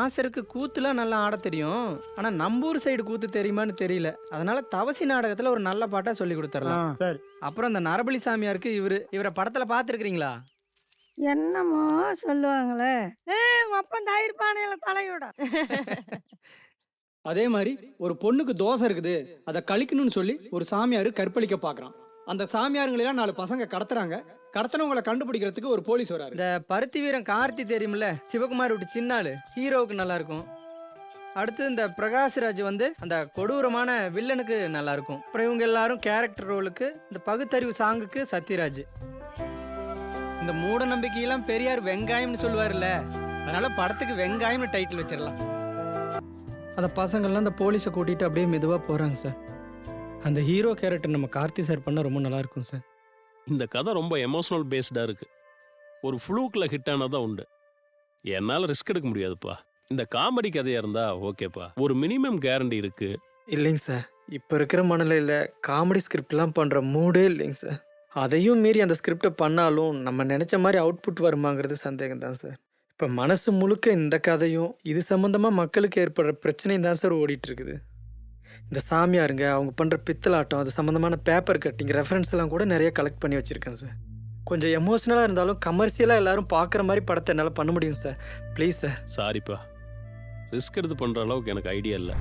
நாசருக்கு கூத்துலாம் நல்லா ஆட தெரியும். ஆனா நம்பூர் சைடு கூத்து தெரியுமான்னு தெரியல. அதனால தவசி நாடகத்துல ஒரு நல்ல பாட்டா சொல்லி கொடுத்துடலாம். சரி. அப்புறம் இந்த நரபலி சாமியாருக்கு இவரை படத்துல பார்த்துருக்கீங்களா? என்னமோ சொல்லுவாங்களே, உங்க அப்பன் தயிர் பானையில தலையோட. அதே மாதிரி ஒரு பொண்ணுக்கு தோசை இருக்குது, அதை கழிக்கணும்னு சொல்லி ஒரு சாமியார் கற்பழிக்க பார்க்குறான். அந்த சாமியாருங்களெல்லாம் 4 பசங்க கடத்துறாங்க. கடத்தினவங்களை கண்டுபிடிக்கிறதுக்கு ஒரு போலீஸ் வராரு. இந்த பருத்தி வீரன் கார்த்தி தெரியுமில்ல, சிவகுமார் விட்டு சின்னாளு, ஹீரோவுக்கு நல்லா இருக்கும். அடுத்து இந்த பிரகாஷ்ராஜ் வந்து அந்த கொடூரமான வில்லனுக்கு நல்லா இருக்கும். அப்புறம் இவங்க எல்லாரும் கேரக்டர் ரோலுக்கு, இந்த பகுத்தறிவு சாங்குக்கு சத்யராஜ். இந்த மூட நம்பிக்கையெல்லாம் பெரியார் வெங்காயம்னு சொல்லுவார்ல, அதனால படத்துக்கு வெங்காயம்னு டைட்டில் வச்சிடலாம். அந்த பசங்கள்லாம் அந்த போலீஸை கூட்டிகிட்டு அப்படியே மெதுவாக போகிறாங்க சார். அந்த ஹீரோ கேரக்டர் நம்ம கார்த்தி சார் பண்ண ரொம்ப நல்லா இருக்கும் சார். இந்த கதை ரொம்ப எமோஷனல் பேஸ்டாக இருக்கு. ஒரு ஃப்ளூக்கில் ஹிட் ஆனதான் உண்டு. என்னால் ரிஸ்க் எடுக்க முடியாதுப்பா. இந்த காமெடி கதையாக இருந்தா ஓகேப்பா. ஒரு மினிமம் கேரண்டி இருக்கு. இல்லைங்க சார், இப்போ இருக்கிற மனநிலையில் காமெடி ஸ்கிரிப்ட்லாம் பண்ணுற மூடே இல்லைங்க சார். அதையும் மீறி அந்த ஸ்கிரிப்டை பண்ணாலும் நம்ம நினச்ச மாதிரி அவுட்புட் வருமாங்கிறது சந்தேகம் தான் சார். இப்போ மனசு முழுக்க இந்த கதையும் இது சம்மந்தமாக மக்களுக்கு ஏற்படுற பிரச்சனையும் தான் சார் ஓடிட்டுருக்குது. இந்த சாமியாருங்க அவங்க பண்ணுற பித்தலாட்டம், அது சம்மந்தமான பேப்பர் கட்டிங் ரெஃபரன்ஸ் எல்லாம் கூட நிறைய கலெக்ட் பண்ணி வச்சுருக்கேன் சார். கொஞ்சம் எமோஷ்னலாக இருந்தாலும் கமர்ஷியலாக எல்லாரும் பார்க்குற மாதிரி படத்தை என்னால் பண்ண முடியும் சார். Please sir. சாரிப்பா, ரிஸ்க் எடுத்து பண்ணுற அளவுக்கு எனக்கு ஐடியா இல்லை.